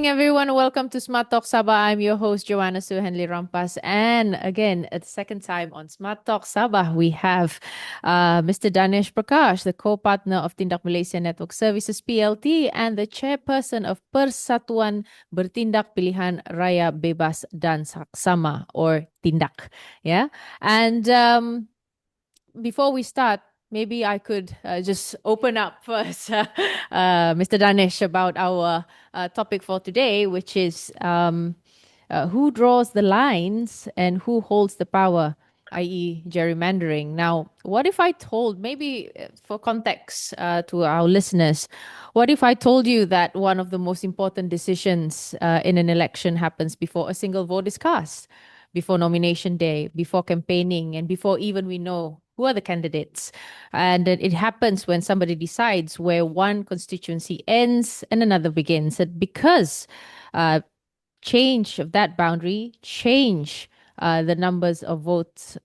morning, everyone. Welcome to Smart Talk Sabah. I'm your host, Joanna Suhenli Rampas. And again, at the second time on Smart Talk Sabah, we have Mr. Danesh Prakash, the co-partner of Tindak Malaysia Network Services PLT and the chairperson of Persatuan Bertindak Pilihan Raya Bebas dan Saksama, or Tindak. Yeah. And before we start, maybe I could just open up first, Mr. Danesh, about our topic for today, which is who draws the lines and who holds the power, i.e. gerrymandering. Now, what if I told, maybe for context to our listeners, what if I told you that one of the most important decisions in an election happens before a single vote is cast, before nomination day, before campaigning, and before even we know who are the candidates? And it happens when somebody decides where one constituency ends and another begins. And because change of that boundary, change the numbers of votes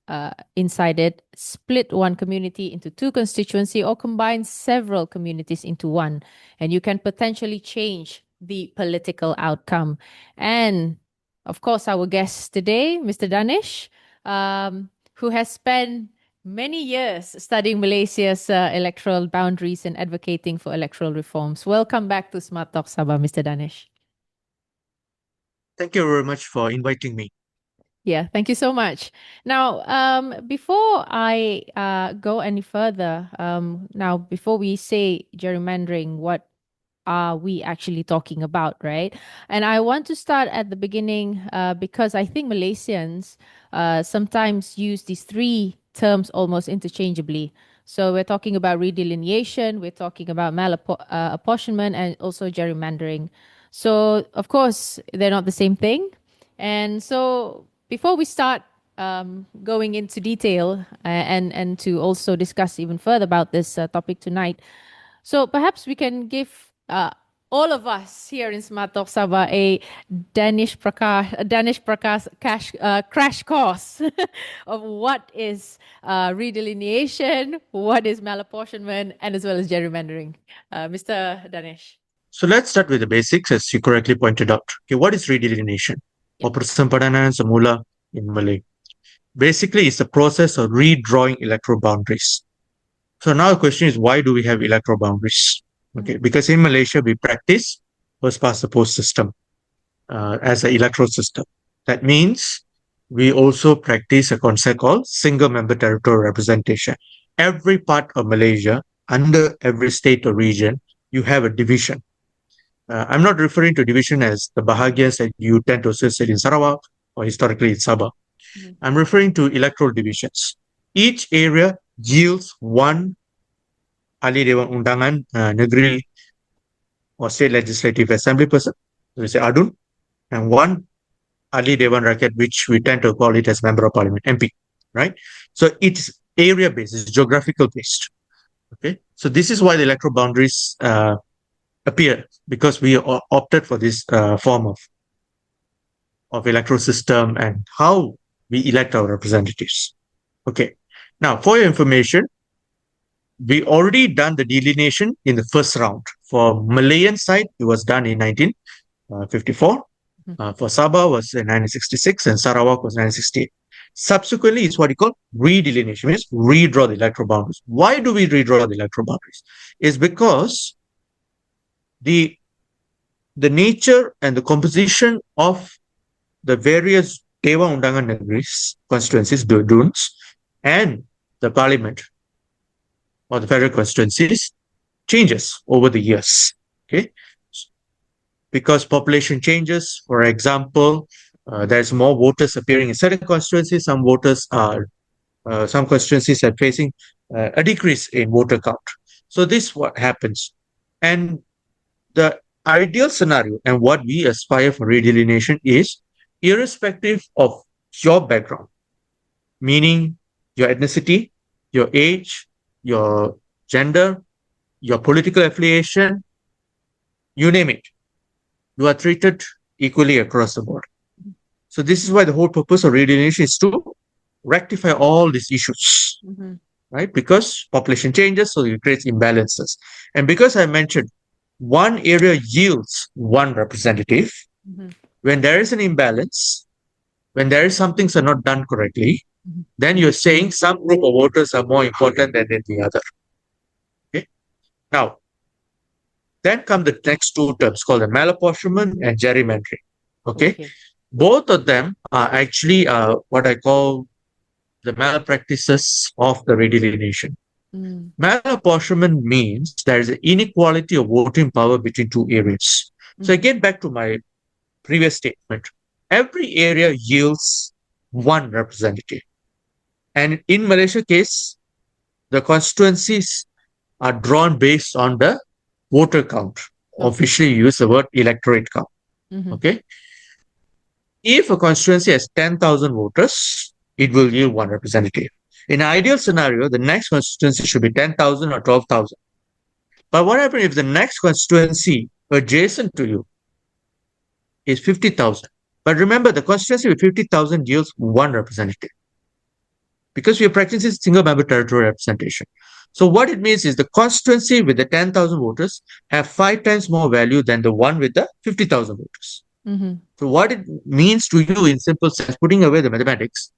inside it, split one community into two constituency, or combine several communities into one. And you can potentially change the political outcome. And of course, our guest today, Mr. Danesh, who has spent many years studying Malaysia's electoral boundaries and advocating for electoral reforms. Welcome back to Smart Talk Sabah, Mr. Danesh. Thank you very much for inviting me. Yeah, thank you so much. Now, before I go any further, before we say gerrymandering, what are we actually talking about, right? And I want to start at the beginning because I think Malaysians sometimes use these three terms almost interchangeably. So we're talking about redelineation, we're talking about apportionment, and also gerrymandering. So, of course, they're not the same thing. And so before we start going into detail and to also discuss even further about this topic tonight, so perhaps we can give all of us here in Smart Talk Sabah a Danish Prakash crash course of what is redelineation, what is malapportionment, and as well as gerrymandering. Mr. Danesh. So let's start with the basics, as you correctly pointed out. Okay, what is redelineation? Or sempadan semula in Malay. Basically, it's the process of redrawing electoral boundaries. So now the question is, why do we have electoral boundaries? Okay, because in Malaysia, we practice first past the post system as an electoral system. That means we also practice a concept called single member territorial representation. Every part of Malaysia, under every state or region, you have a division. I'm not referring to division as the bahagians that you tend to associate in Sarawak or historically in Sabah. I'm referring to electoral divisions. Each area yields one ahli Dewan Undangan Negeri or State Legislative Assembly person, we say ADUN, and one ahli Dewan Rakyat, which we tend to call it as Member of Parliament, MP, right? So it's area-based, it's geographical-based, okay? So this is why the electoral boundaries appear, because we opted for this form of electoral system and how we elect our representatives. Okay, now for your information, we already done the delineation in the first round. For Malayan side, it was done in 1954. For Sabah was in 1966 and Sarawak was 1968. Subsequently, it's what you call redelineation, means redraw the electoral boundaries. Why do we redraw the electoral boundaries? It's because the nature and the composition of the various Dewan Undangan Negeri constituencies, DUNs, and the parliament or the federal constituencies changes over the years. Okay, because population changes. For example, there's more voters appearing in certain constituencies. Some constituencies are facing a decrease in voter count. So this is what happens. And the ideal scenario and what we aspire for redelineation is irrespective of your background, meaning your ethnicity, your age, your gender, your political affiliation, you name it, you are treated equally across the board. So this is why the whole purpose of redelineation is to rectify all these issues, right? Because population changes, so it creates imbalances. And because I mentioned one area yields one representative. When there is an imbalance, when there is some things are not done correctly, then you're saying some group of voters are more important than the other. Okay. Now, then come the next two terms called the malapportionment and gerrymandering. Okay. Both of them are actually what I call the malpractices of the redelineation. Malapportionment means there is an inequality of voting power between two areas. So I get back to my previous statement. Every area yields one representative. And in Malaysia case, the constituencies are drawn based on the voter count. Officially use the word electorate count. Okay. If a constituency has 10,000 voters, it will yield one representative. In an ideal scenario, the next constituency should be 10,000 or 12,000. But what happens if the next constituency adjacent to you is 50,000? But remember, the constituency with 50,000 yields one representative because we are practicing single member territorial representation. So what it means is the constituency with the 10,000 voters have 5 times more value than the one with the 50,000 voters. So what it means to you in simple sense, putting away the mathematics,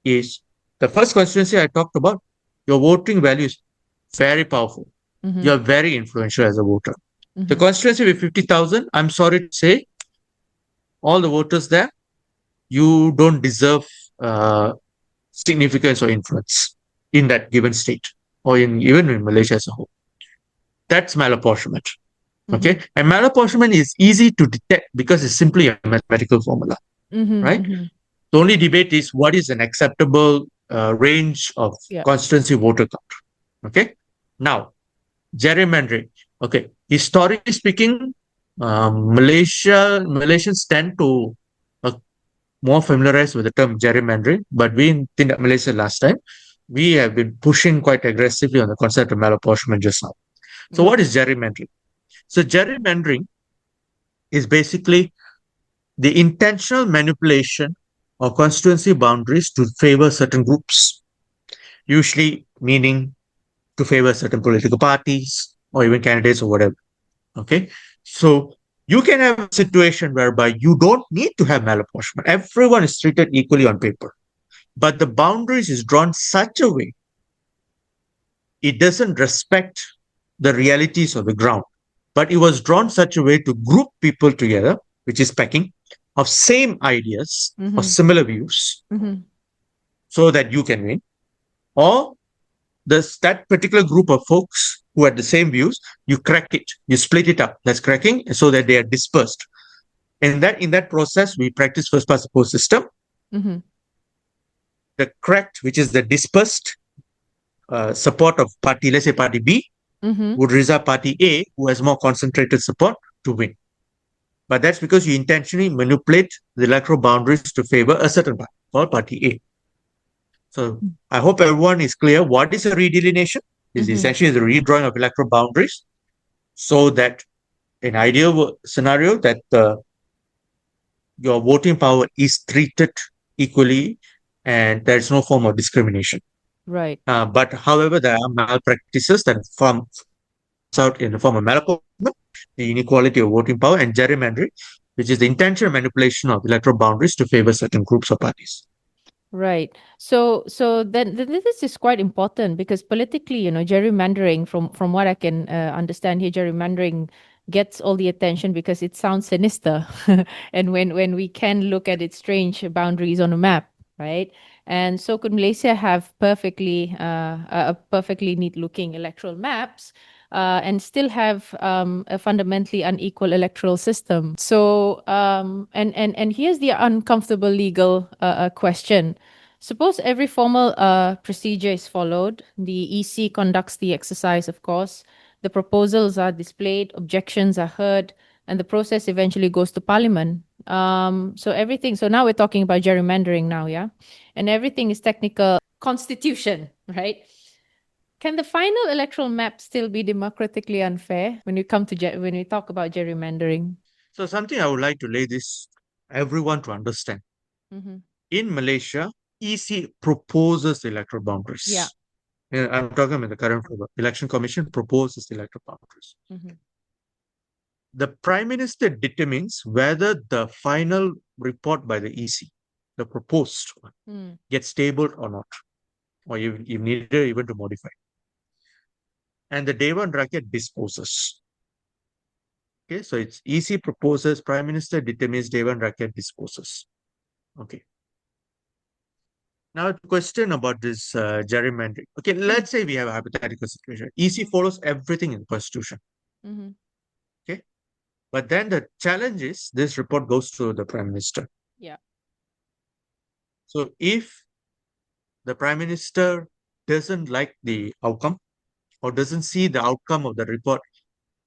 is the first constituency I talked about, your voting value is very powerful. You're very influential as a voter. The constituency with 50,000, I'm sorry to say, all the voters there, you don't deserve significance or influence in that given state or even in Malaysia as a whole. That's malapportionment. Okay. And malapportionment is easy to detect because it's simply a mathematical formula. Right? The only debate is what is an acceptable range of constituency voter count. Okay. Now, gerrymandering. Okay. Historically speaking, Malaysians tend to more familiarized with the term gerrymandering, but we in Tindak Malaysia last time, we have been pushing quite aggressively on the concept of malapportionment just now. So what is gerrymandering? So gerrymandering is basically the intentional manipulation of constituency boundaries to favor certain groups, usually meaning to favor certain political parties or even candidates or whatever. Okay. So you can have a situation whereby you don't need to have malapportionment. Everyone is treated equally on paper, but the boundaries is drawn such a way it doesn't respect the realities of the ground, but it was drawn such a way to group people together, which is packing of same ideas or similar views, so that you can win, or that particular group of folks who had the same views, you crack it, you split it up. That's cracking, so that they are dispersed. And in that process, we practice first past the post system. The cracked, which is the dispersed support of party, let's say party B, would result party A, who has more concentrated support, to win. But that's because you intentionally manipulate the electoral boundaries to favor a certain party, called party A. So I hope everyone is clear what is a redelineation. It's essentially the redrawing of electoral boundaries, so that in ideal scenario that your voting power is treated equally and there's no form of discrimination. Right. But however, there are malpractices that form out in the form of malapportionment, the inequality of voting power, and gerrymandering, which is the intentional manipulation of electoral boundaries to favor certain groups or parties. Right. So then this is quite important because politically, gerrymandering, from what I can understand here, gerrymandering gets all the attention because it sounds sinister, and when we can look at its strange boundaries on a map, right? And so could Malaysia have perfectly a perfectly neat looking electoral maps? And still have a fundamentally unequal electoral system. So, and here's the uncomfortable legal question. Suppose every formal procedure is followed. The EC conducts the exercise, of course. The proposals are displayed, objections are heard, and the process eventually goes to Parliament. So now we're talking about gerrymandering now, yeah? And everything is technical constitution, right? Can the final electoral map still be democratically unfair when we talk about gerrymandering? So something I would like to lay this everyone to understand. In Malaysia, EC proposes the electoral boundaries. Yeah. I'm talking about the current Election Commission proposes the electoral boundaries. the Prime Minister determines whether the final report by the EC, the proposed one, gets tabled or not, or you need even to modify. And the Dewan Rakyat disposes. Okay, so it's EC proposes, Prime Minister determines, Dewan Rakyat disposes. Okay. Now, a question about this gerrymandering. Okay, let's say we have a hypothetical situation. EC follows everything in the Constitution. Okay, but then the challenge is this report goes to the Prime Minister. Yeah. So if the Prime Minister doesn't like the outcome or doesn't see the outcome of the report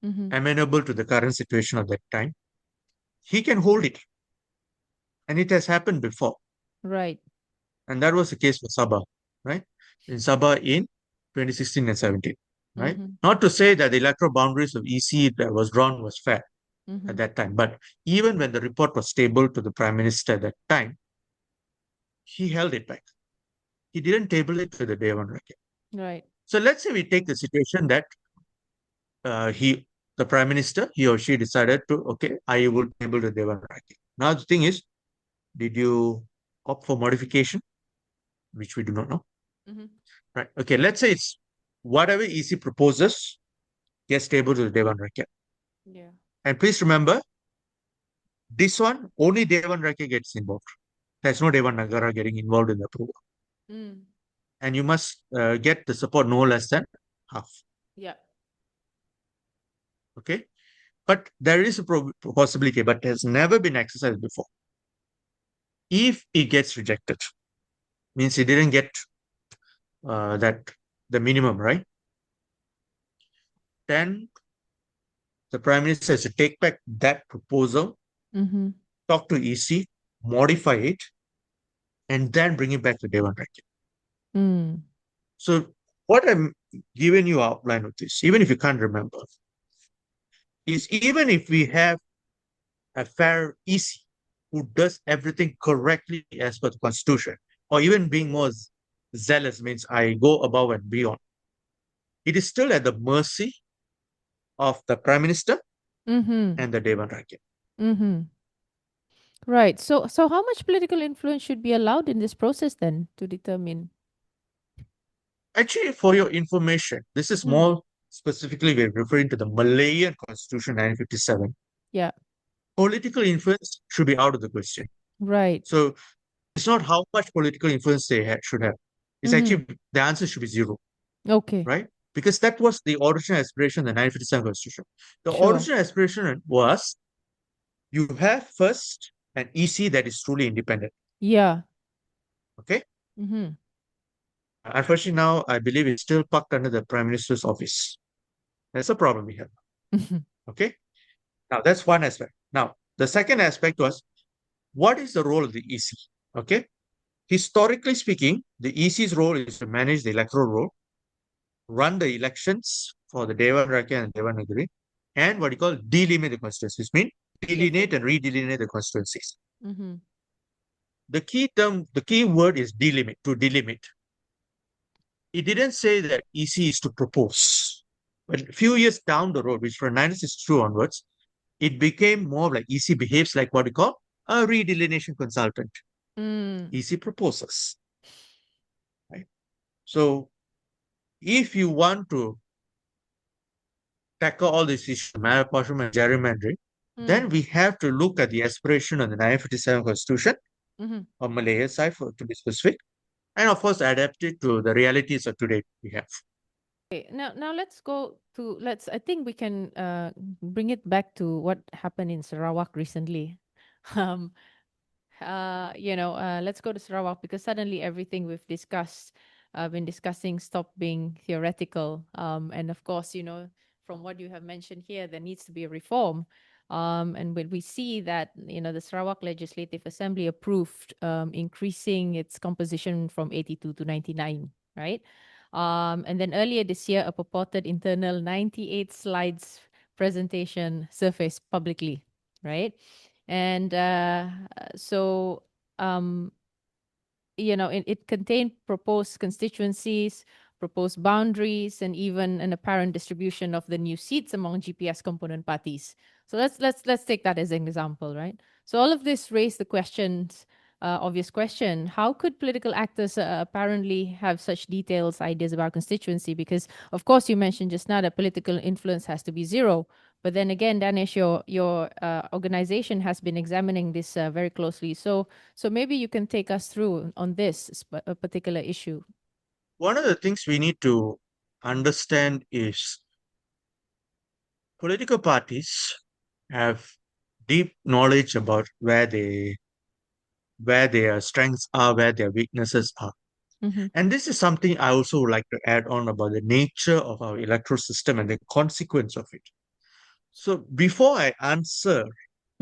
amenable to the current situation of that time, he can hold it. And it has happened before. Right. And that was the case for Sabah, right? In Sabah in 2016 and 17, right? Not to say that the electoral boundaries of EC that was drawn was fair at that time, but even when the report was tabled to the Prime Minister at that time, he held it back. He didn't table it to the Dewan Rakyat. Right. So let's say we take the situation that the Prime Minister, he or she decided to, okay, I will table the Dewan Rakyat. Now the thing is, did you opt for modification? Which we do not know. Right. Okay, let's say it's whatever EC proposes gets tabled to the Dewan Rakyat. Yeah. And please remember, this one, only Dewan Rakyat gets involved. There's no Dewan Nagara getting involved in the approval. And you must get the support no less than half. Yeah. Okay. But there is a possibility, but has never been exercised before. If it gets rejected, means it didn't get the minimum, right? Then the Prime Minister has to take back that proposal, talk to EC, modify it, and then bring it back to Dewan Rakyat. So what I'm giving you outline of this, even if you can't remember, is even if we have a fair EC who does everything correctly as per the Constitution, or even being more zealous means I go above and beyond, it is still at the mercy of the Prime Minister and the Dewan Rakyat. Right. So how much political influence should be allowed in this process then to determine? Actually, for your information, this is more specifically we're referring to the Malayan Constitution 1957. Yeah. Political influence should be out of the question. Right. So it's not how much political influence they should have. It's actually the answer should be zero. Okay. Right? Because that was the original aspiration of the 1957 Constitution. The Sure. original aspiration was you have first an EC that is truly independent. Yeah. Okay? Unfortunately, now I believe it's still parked under the Prime Minister's office. That's a problem we have. Okay? Now, that's one aspect. Now, the second aspect was, what is the role of the EC? Okay? Historically speaking, the EC's role is to manage the electoral roll, run the elections for the Dewan Rakyat and Dewan Nagari, and what you call delimit the constituencies, mean delineate and redelineate the constituencies. The key word is delimit, to delimit. It didn't say that EC is to propose. But a few years down the road, which from 1962 onwards, it became more like EC behaves like what we call a redelineation consultant. EC proposes. Right? So if you want to tackle all these issues, malapportionment and gerrymandering, then we have to look at the aspiration of the 1957 Constitution, or Malaya side to be specific, and of course adapt it to the realities of today we have. Okay, now let's go to I think we can bring it back to what happened in Sarawak recently. Let's go to Sarawak because suddenly everything we've been discussing, stopped being theoretical. And of course, from what you have mentioned here, there needs to be a reform. And when we see that, the Sarawak Legislative Assembly approved increasing its composition from 82 to 99, right? And then earlier this year, a purported internal 98 slides presentation surfaced publicly, right? And it contained proposed constituencies proposed boundaries, and even an apparent distribution of the new seats among GPS component parties. So let's take that as an example, right? So all of this raised the questions, obvious question: how could political actors apparently have such details, ideas about constituency? Because of course you mentioned just now that political influence has to be zero, but then again, Danish, your organization has been examining this very closely. So maybe you can take us through on this particular issue. One of the things we need to understand is political parties have deep knowledge about where their strengths are, where their weaknesses are. Mm-hmm. And this is something I also would like to add on about the nature of our electoral system and the consequence of it. So before I answer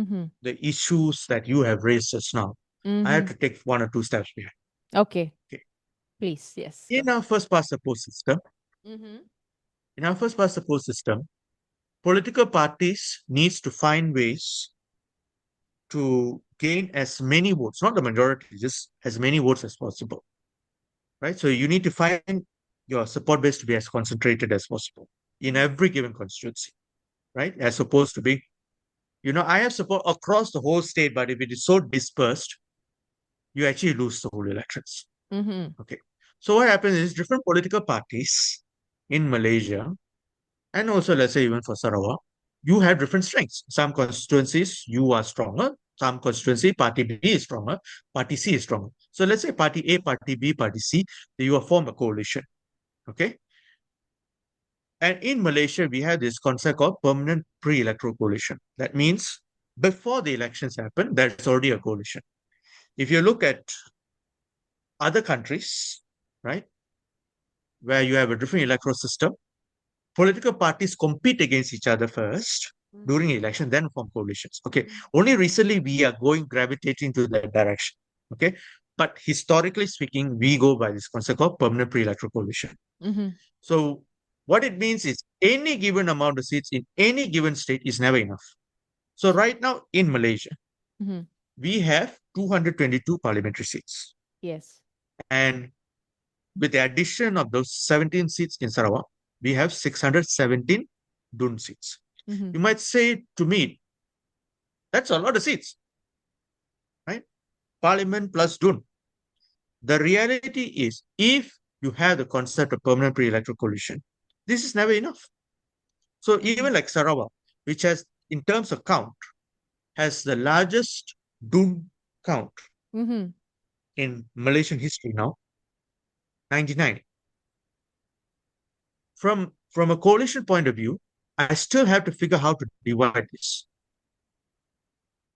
Mm-hmm. the issues that you have raised just now, I have Mm-hmm. to take one or two steps behind. Okay. Okay. Please, yes. In our first past the post system, Mm-hmm. in our first past the post system, political parties needs to find ways to gain as many votes, not the majority, just as many votes as possible. Right? So you need to find your support base to be as concentrated as possible in every given constituency, right? As opposed to be, I have support across the whole state, but if it is so dispersed, you actually lose the whole elections. Mm-hmm. Okay. So what happens is different political parties in Malaysia, and also let's say even for Sarawak, you have different strengths. Some constituencies you are stronger, some constituency party B is stronger, party C is stronger. So let's say party A, party B, party C, you form a coalition. Okay. And in Malaysia, we have this concept called permanent pre-electoral coalition. That means before the elections happen, there's already a coalition. If you look at other countries, right, where you have a different electoral system, political parties compete against each other first during the election, then form coalitions. Okay. Only recently we are gravitating to that direction. Okay. But historically speaking, we go by this concept called permanent pre-electoral coalition. Mm-hmm. So what it means is any given amount of seats in any given state is never enough. So right now in Malaysia, Mm-hmm. we have 222 parliamentary seats. Yes. And with the addition of those 17 seats in Sarawak, we have 617 DUN seats. Mm-hmm. You might say to me, that's a lot of seats, right? Parliament plus DUN. The reality is, if you have the concept of permanent pre-electoral coalition, this is never enough. So even like Sarawak, which has, in terms of count, has the largest DUN count Mm-hmm. in Malaysian history now, 99. From a coalition point of view, I still have to figure how to divide this.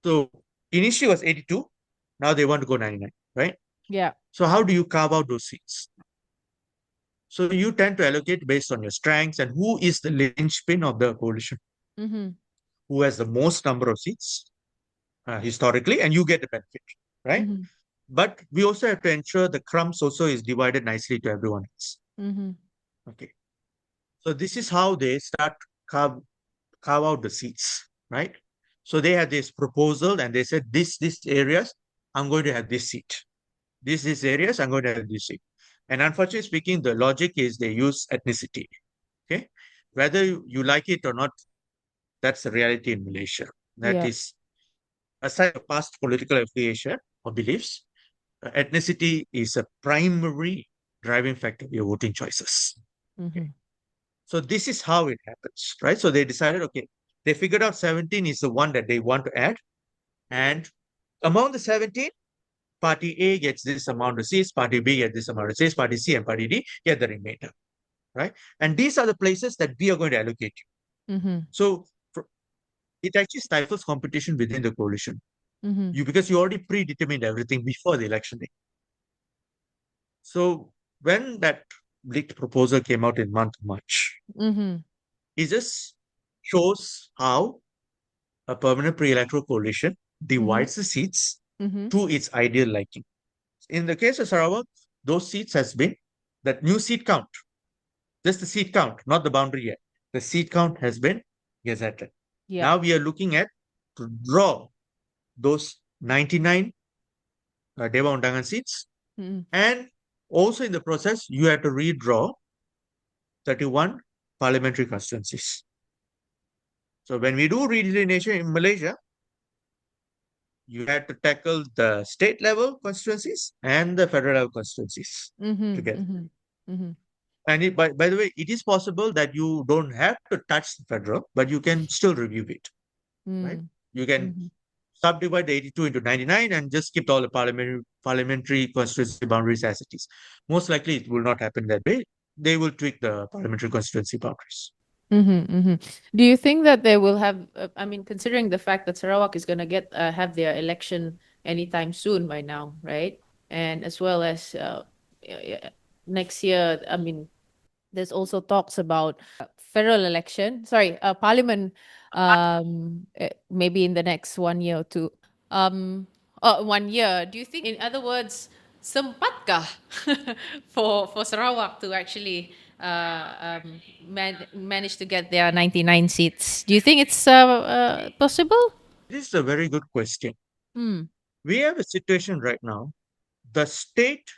So initially it was 82, now they want to go 99, right? Yeah. So how do you carve out those seats? So you tend to allocate based on your strengths and who is the linchpin of the coalition, Mm-hmm. who has the most number of seats historically, and you get the benefit, right? Mm-hmm. But we also have to ensure the crumbs also is divided nicely to everyone else. Mm-hmm. Okay. So this is how they start carve out the seats, right? So they had this proposal and they said, these areas, I'm going to have this seat. These areas, I'm going to have this seat. And unfortunately speaking, the logic is they use ethnicity. Okay. Whether you like it or not, that's the reality in Malaysia. That Yeah. is, aside from past political affiliation or beliefs, ethnicity is a primary driving factor of your voting choices. Mm-hmm. Okay. So this is how it happens, right? So they decided, okay, they figured out 17 is the one that they want to add. And among the 17, party A gets this amount of seats, party B gets this amount of seats, party C and party D get the remainder, right? And these are the places that we are going to allocate you. Mm-hmm. So it actually stifles competition within the coalition. Mm-hmm. Because you already predetermined everything before the election day. So when that leaked proposal came out in month of March, Mm-hmm. it just shows how a permanent pre-electoral coalition divides the seats Mm-hmm. to its ideal liking. In the case of Sarawak, those seats has been that new seat count, just the seat count, not the boundary yet. The seat count has been gazetted. Yeah. Now we are looking at to draw those 99 Dewan Undangan seats, Mm-hmm. and also in the process, you have to redraw 31 parliamentary constituencies. So when we do redelineation in Malaysia, you had to tackle the state level constituencies and the federal level constituencies together. And by the way, it is possible that you don't have to touch the federal, but you can still review it, right? You can subdivide the 82 into 99 and just keep all the parliamentary constituency boundaries as it is. Most likely, it will not happen that way. They will tweak the parliamentary constituency boundaries. Do you think that they will have, I mean, considering the fact that Sarawak is going to have their election anytime soon by now, right? And as well as next year, I mean, there's also talks about federal election, parliament, maybe in the next 1 year or two. 1 year. Do you think, in other words, sempatkah for Sarawak to actually manage to get their 99 seats? Do you think it's possible? This is a very good question. We have a situation right now. The state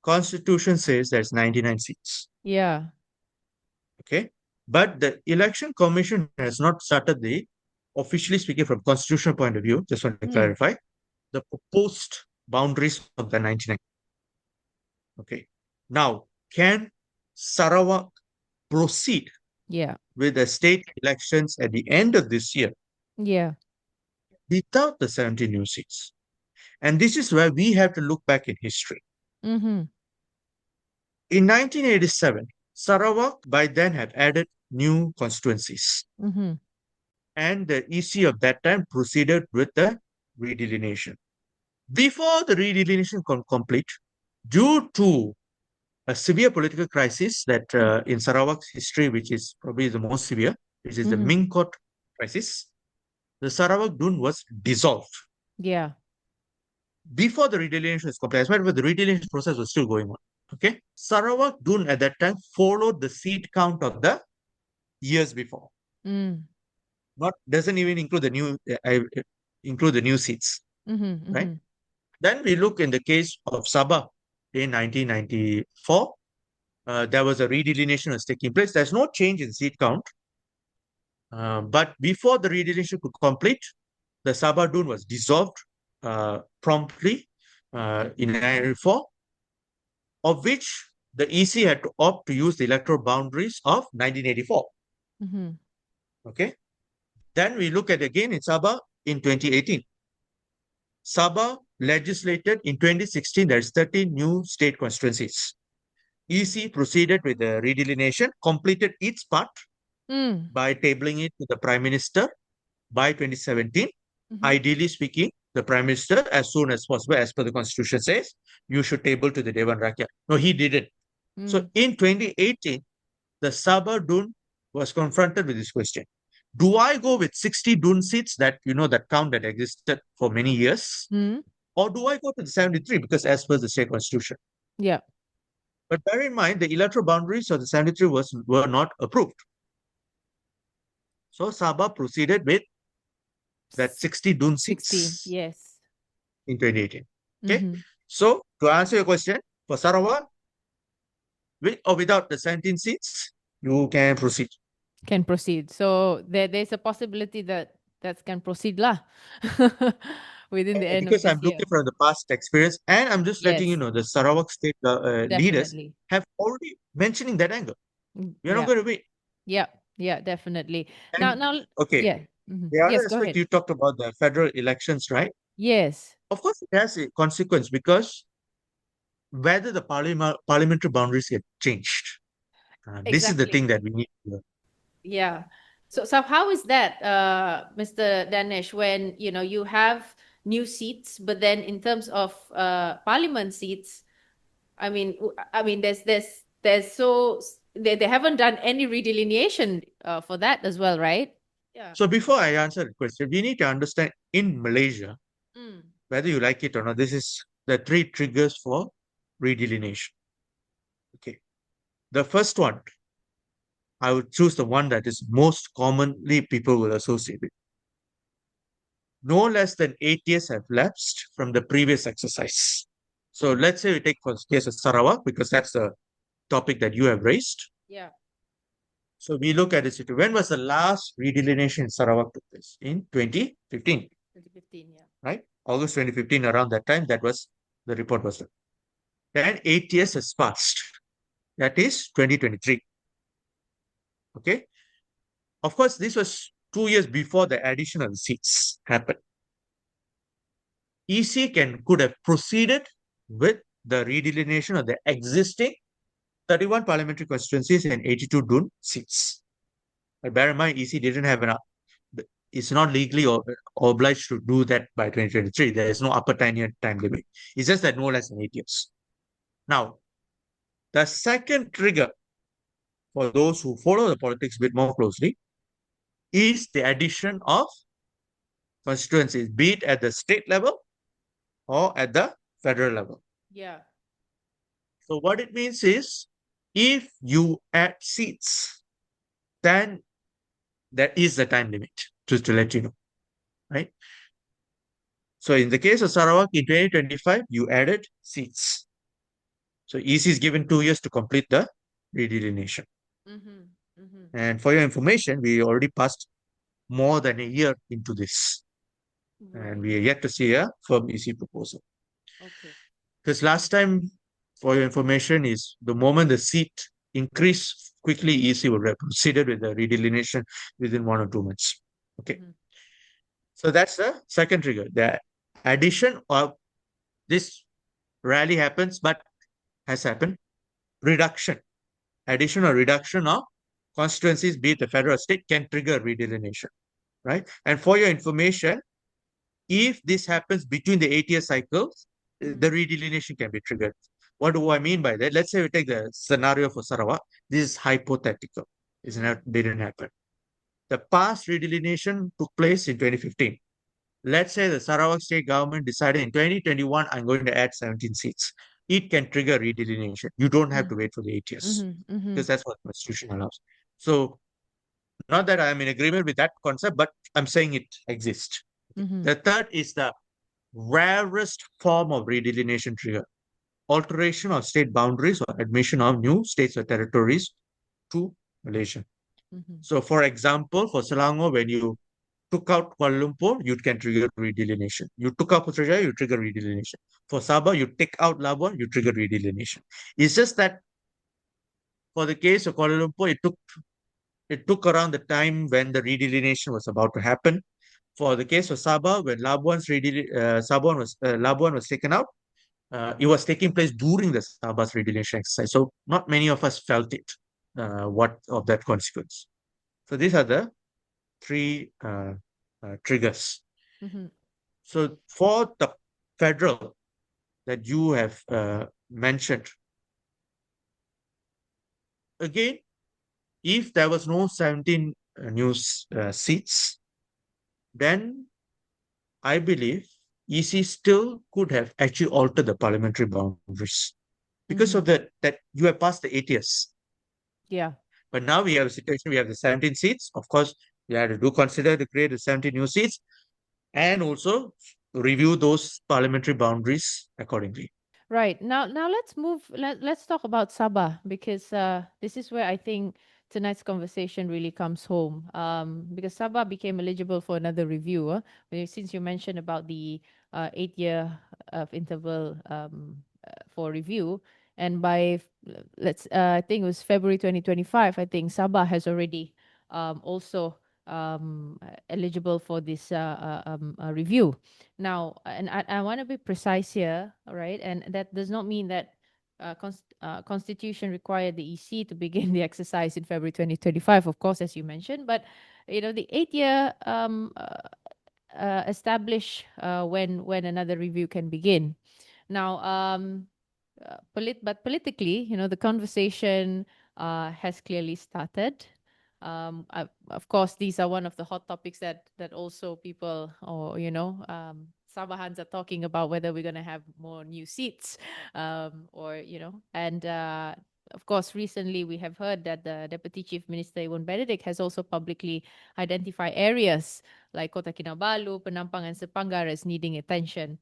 constitution says there's 99 seats. Yeah. Okay. But the election commission has not started the, officially speaking from constitutional point of view, just want to clarify, the proposed boundaries of the 99. Okay. Now, can Sarawak proceed with the state elections at the end of this year without the 17 new seats? And this is where we have to look back in history. In 1987, Sarawak by then had added new constituencies. And the EC of that time proceeded with the redelineation. Before the redelineation complete, due to a severe political crisis that in Sarawak's history, which is probably the most severe, which is the mengangkat crisis, the Sarawak Dun was dissolved. Yeah. Before the redelineation was complete, as a matter of fact, the redelineation process was still going on. Okay, Sarawak Dun at that time followed the seat count of the years before. Not doesn't even include the new seats, right? Then we look in the case of Sabah in 1994. There was a redelineation was taking place. There's no change in seat count, but before the redelineation could complete, the Sabah Dun was dissolved promptly in 1994, of which the EC had to opt to use the electoral boundaries of 1984. Okay. Then we look at again in Sabah in 2018. Sabah legislated in 2016, there's 13 new state constituencies. EC proceeded with the redelineation, completed its part by tabling it to the Prime Minister by 2017. Ideally speaking, the Prime Minister, as soon as possible, as per the Constitution says, you should table to the Dewan Rakyat. No, he didn't. So in 2018, the Sabah Dun was confronted with this question. Do I go with 60 Dun seats that, that count that existed for many years? Or do I go to the 73 because as per the state constitution? Yeah. But bear in mind, the electoral boundaries of the 73 were not approved. So Sabah proceeded with that 60 Dun seats 60, yes. in 2018. Okay. So to answer your question, for Sarawak, with or without the 17 seats, you can proceed. Can proceed. So there's a possibility that can proceed lah within the end of Because this I'm year. looking from the past experience, and I'm just letting you know the Sarawak state leaders have already mentioning that angle. You're not going to wait. Yeah, definitely. And, now, okay. Yeah. The other aspect you talked about the federal elections, right? Yes. Of course, it has a consequence because whether the parliamentary boundaries get changed. This is the thing that we need to learn. Yeah. So how is that, Mr. Danish, when you have new seats, but then in terms of parliament seats, I mean, there's so they haven't done any redelineation for that as well, right? Yeah. So before I answer the question, we need to understand in Malaysia, whether you like it or not, this is the 3 triggers for redelineation. Okay. The first one, I would choose the one that is most commonly people will associate with. No less than 8 years have lapsed from the previous exercise. So let's say we take for the case of Sarawak, because that's the topic that you have raised. Yeah. So we look at the situation. When was the last redelineation in Sarawak took place? In 2015, 2015, yeah. right? August 2015, around that time, that was the report was done. Then 8 years has passed. That is 2023. Okay. Of course, this was 2 years before the additional seats happened. EC could have proceeded with the redelineation of the existing 31 parliamentary constituencies and 82 DUN seats. But bear in mind, EC didn't have enough. It's not legally obliged to do that by 2023. There is no upper 10-year time limit. It's just that no less than 8 years. Now, the second trigger for those who follow the politics a bit more closely is the addition of constituencies, be it at the state level or at the federal level. Yeah. So what it means is, if you add seats, then there is a time limit, just to let you know, right? So in the case of Sarawak in 2025, you added seats. So EC is given 2 years to complete the redelineation. Mm-hmm. Mm-hmm. And for your information, we already passed more than a year into this. Right. And we are yet to see a firm EC proposal. Okay. Because last time, for your information, is the moment the seat increased quickly, EC would have proceeded with the redelineation within 1 or 2 months. Okay. Mhm. So that's the second trigger. The addition of this rarely happens, but has happened. Reduction, addition or reduction of constituencies, be it the federal or state, can trigger redelineation, right? And for your information, if this happens between the 8-year cycles, the redelineation can be triggered. What do I mean by that? Let's say we take the scenario for Sarawak. This is hypothetical. It didn't happen. The past redelineation took place in 2015. Let's say the Sarawak state government decided in 2021, I'm going to add 17 seats. It can trigger redelineation. You don't have to wait for the 8 years because that's what the Constitution allows. So, not that I'm in agreement with that concept, but I'm saying it exists. The third is the rarest form of redelineation trigger: alteration of state boundaries or admission of new states or territories to Malaysia. So, for example, for Selangor, when you took out Kuala Lumpur, you can trigger redelineation. You took out Putrajaya, you trigger redelineation. For Sabah, you take out Labuan, you trigger redelineation. It's just that for the case of Kuala Lumpur, it took around the time when the redelineation was about to happen. For the case of Sabah, when Labuan was taken out, it was taking place during the Sabah's redelineation exercise. So not many of us felt it, what of that consequence. So these are the three triggers. So for the federal that you have mentioned, again, if there was no 17 new seats, then I believe EC still could have actually altered the parliamentary boundaries because of that you have passed the 8 years. Yeah. But now we have a situation, we have the 17 seats. Of course, we have to consider to create the 17 new seats and also review those parliamentary boundaries accordingly. Right. Now let's move. Let's talk about Sabah because this is where I think tonight's conversation really comes home. Because Sabah became eligible for another review. Since you mentioned about the 8-year of interval for review, and by I think it was February 2025. I think Sabah has already also eligible for this review. Now, and I want to be precise here, all right? And that does not mean that Constitution required the EC to begin the exercise in February 2025, of course, as you mentioned. But, the 8-year establish when another review can begin. Now, but politically, the conversation has clearly started. Of course, these are one of the hot topics that also people, or Sabahans are talking about whether we're going to have more new seats, or and of course, recently we have heard that the Deputy Chief Minister Iwan Benedict has also publicly identified areas like Kota Kinabalu, Penampang, and Sepanggar as needing attention.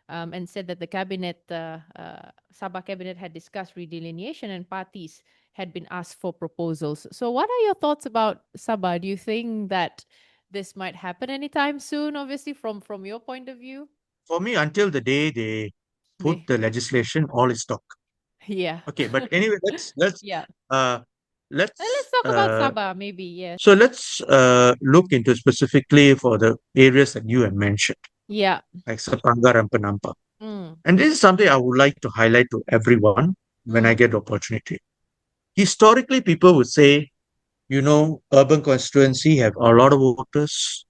And said that the Sabah cabinet had discussed redelineation and parties had been asked for proposals. So what are your thoughts about Sabah? Do you think that this might happen anytime soon, obviously, from your point of view? For me, until the day they put the legislation, all is talk. Yeah. Okay, but anyway, Yeah. uh Let's let's talk about Sabah, maybe. Yes. so let's look into specifically for the areas that you have mentioned, Yeah. like Sepangar and Penampang. Mm. And this is something I would like to highlight to everyone when I Mm. get the opportunity. Historically, people would say, urban constituency have a lot of voters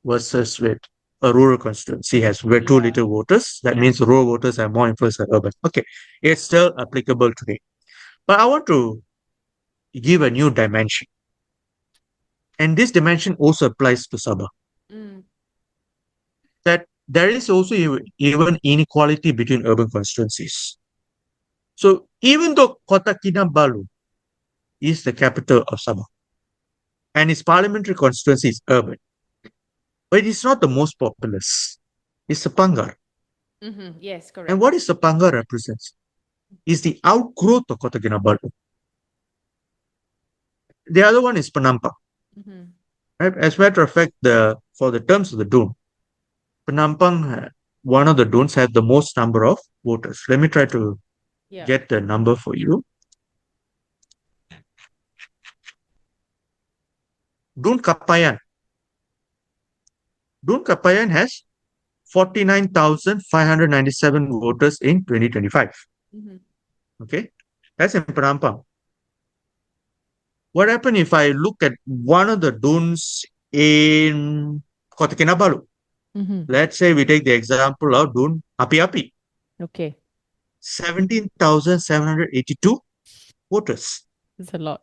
versus with a rural constituency has very too Yeah. little voters. That means rural voters have more influence than urban. Okay, it's still applicable today. But I want to give a new dimension. And this dimension also applies to Sabah. Mm. That there is also even inequality between urban constituencies. So even though Kota Kinabalu is the capital of Sabah and its parliamentary constituency is urban, but it is not the most populous. It's Sepangar. Mm-hmm. Yes, And correct. what is Sepangar represents is the outgrowth of Kota Kinabalu. The other one is Penampang. Mm-hmm. Right? As a matter of fact, for the terms of the Dun, Penampang, one of the Duns, had the most number of voters. Let me try to Yeah. get the number for you. Dun Kapayan. Dun Kapayan has 49,597 voters in 2025. Mm-hmm. Okay, that's in Penampang. What happened if I look at one of the Duns in Kota Kinabalu? Mm-hmm. Let's say we take the example of Dun Api Api, Okay. 17,782 voters. It's a lot.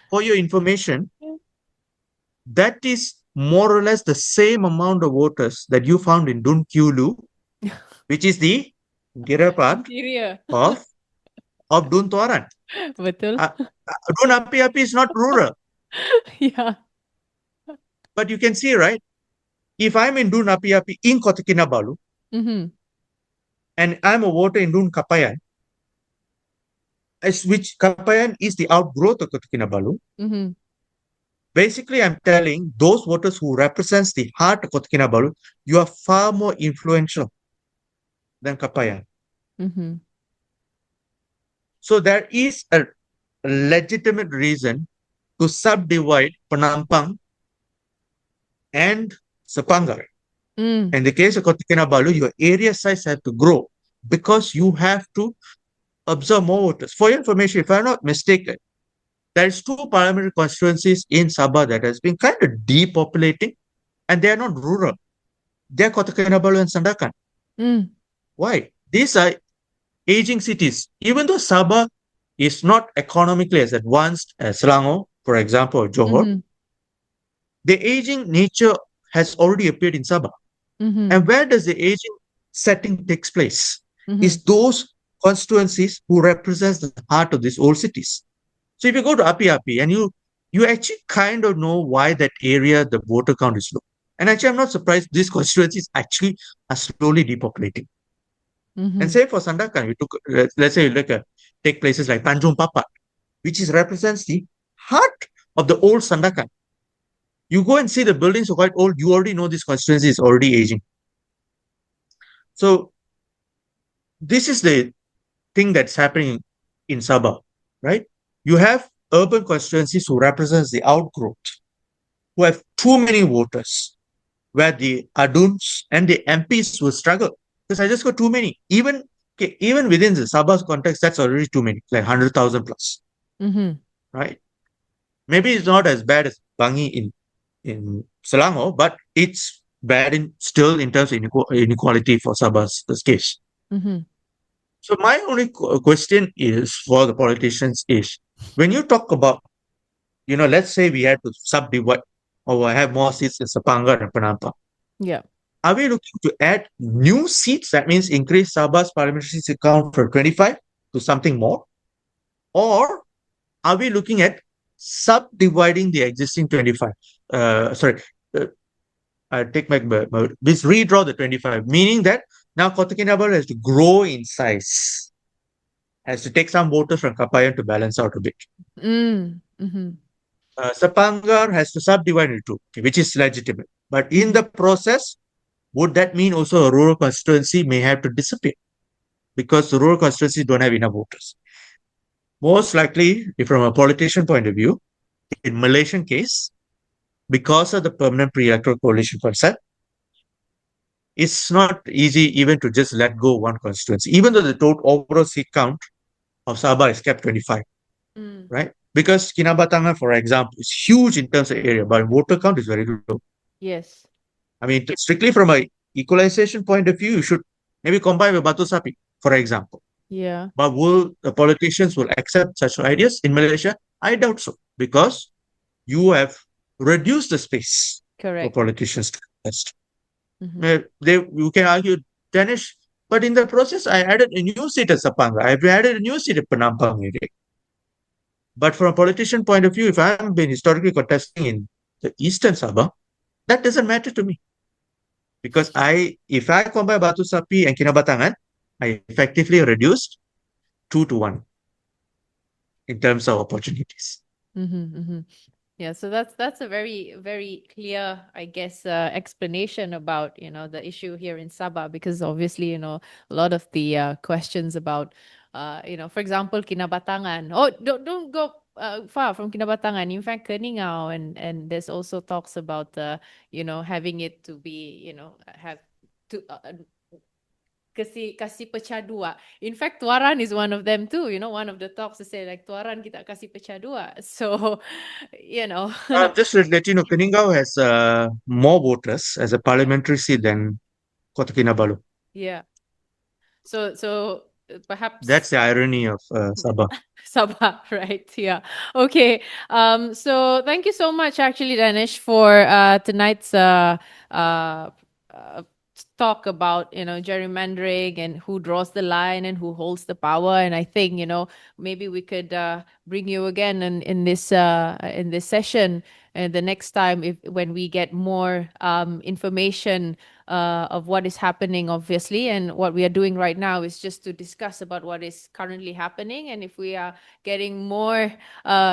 For your information, that is more or less the same amount of voters that you found in Dun Kyulu, which is the interior part Interior. of Dun Tuaran. Betul. Dun Api Api is not rural, Yeah. but you can see, right? If I'm in Dun Api Api in Kota Kinabalu Mm-hmm. and I'm a voter in Dun Kapayan, which Kapayan is the outgrowth of Kota Kinabalu, Mm-hmm. basically I'm telling those voters who represents the heart of Kota Kinabalu, you are far more influential than Kapayan. Mm-hmm. So there is a legitimate reason to subdivide Penampang and Sepangar. Mm. In the case of Kota Kinabalu, your area size has to grow because you have to absorb more voters. For your information, if I'm not mistaken, there's two parliamentary constituencies in Sabah that has been kind of depopulating, and they are not rural. They are Kota Kinabalu and Sandakan. Mm. Why? These are aging cities. Even though Sabah is not economically as advanced as Selangor, for example, or Johor, Mm-hmm. the aging nature has already appeared in Sabah. Mm-hmm. And where does the aging setting takes place? Mm-hmm. Is those constituencies who represents the heart of these old cities. So if you go to Api Api and you actually kind of know why that area the voter count is low. And actually, I'm not surprised these constituencies actually are slowly depopulating. Mm-hmm. And say for Sandakan, we took let's say take places like Tanjung Papat, which represents the heart of the old Sandakan. You go and see the buildings are quite old. You already know this constituency is already aging. So this is the thing that's happening in Sabah, right? You have urban constituencies who represents the outgrowth, who have too many voters, where the aduns and the MPs will struggle because I just got too many. Even within the Sabah's context, that's already too many, like 100,000 plus, Mm-hmm. right? Maybe it's not as bad as Bangi in Selangor, but it's bad still in terms of inequality for Sabah's case. Mm-hmm. So my only question is for the politicians is when you talk about, let's say we had to subdivide or have more seats in Sepangar and Penampang. Yeah. Are we looking to add new seats? That means increase Sabah's parliamentary seat count from 25 to something more? Or are we looking at subdividing the existing 25? I take back, this redraw the 25, meaning that now Kota Kinabalu has to grow in size. has to take some voters from Kapayan to balance out a bit. Mm-hmm. Sapangar has to subdivide into two, okay, which is legitimate. But in the process, would that mean also a rural constituency may have to disappear? Because the rural constituencies don't have enough voters. Most likely, if from a politician point of view, in Malaysian case, because of the permanent pre-electoral coalition concept, it's not easy even to just let go one constituency, even though the total overall seat count of Sabah is kept 25, right? Because Kinabatangan, for example, is huge in terms of area, but voter count is very low. Yes. I mean, strictly from a equalization point of view, you should maybe combine with Batu Sapi, for example. Yeah. But will the politicians will accept such ideas in Malaysia? I doubt so, because you have reduced the space for Correct. politicians to contest. You can argue Danish, but in the process, I added a new seat at Sapanga. I've added a new seat at Penampang area. But from a politician point of view, if I'm been historically contesting in the eastern Sabah, that doesn't matter to me. Because if I combine Batu Sapi and Kinabatangan, I effectively reduced 2-1 in terms of opportunities. Yeah, so that's a very, very clear, I guess, explanation about, the issue here in Sabah, because obviously, a lot of the questions about, for example, Kinabatangan. Oh, don't go far from Kinabatangan. In fact, Keningau, and there's also talks about, having it to be, have to kasih pecah dua. In fact, Tuaran is one of them too. One of the talks to say like Tuaran kita kasih pecah dua. So, Just to let you know, Keningau has more voters as a parliamentary seat than Kota Kinabalu. Yeah. So perhaps That's the irony of Sabah. Sabah, right? Yeah. Okay. So thank you so much, actually, Danish, for tonight's talk about gerrymandering and who draws the line and who holds the power. And I think maybe we could bring you again in this session the next time when we get more information of what is happening, obviously. And what we are doing right now is just to discuss about what is currently happening, and if we are getting more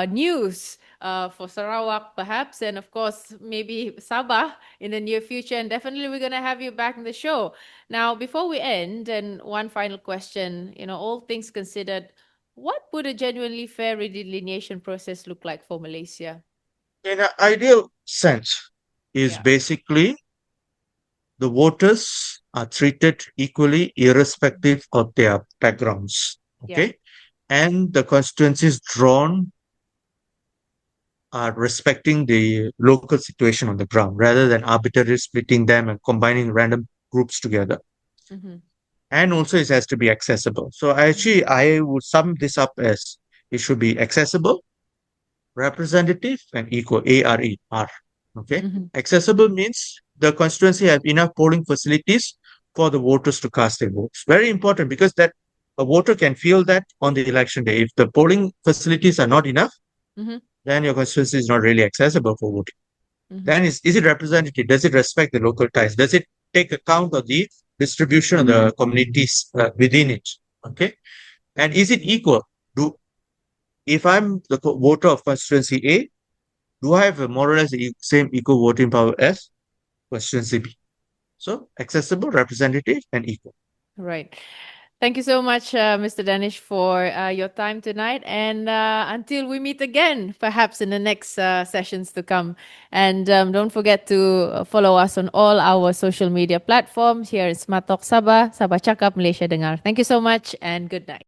news for Sarawak, perhaps, and of course maybe Sabah in the near future. And definitely we're going to have you back in the show. Now, before we end, and one final question, all things considered, what would a genuinely fair redelineation process look like for Malaysia? In an ideal sense, is Yeah. basically the voters are treated equally irrespective of their backgrounds. Okay. And the constituencies drawn are respecting the local situation on the ground rather than arbitrarily splitting them and combining random groups together. And also it has to be accessible. So actually, I would sum this up as it should be accessible, representative, and equal. ARER. Okay. Accessible means the constituency have enough polling facilities for the voters to cast their votes. Very important, because that a voter can feel that on the election day. If the polling facilities are not enough, then your constituency is not really accessible for voting. Then is it representative? Does it respect the local ties? Does it take account of the distribution of the communities within it? Okay. And is it equal? If I'm the voter of constituency A, do I have more or less the same equal voting power as constituency B? So accessible, representative, and equal. Right. Thank you so much, Mr. Danish, for your time tonight. And until we meet again, perhaps in the next sessions to come. And don't forget to follow us on all our social media platforms here in Smart Talk Sabah, Sabah Cakap, Malaysia Dengar. Thank you so much and good night.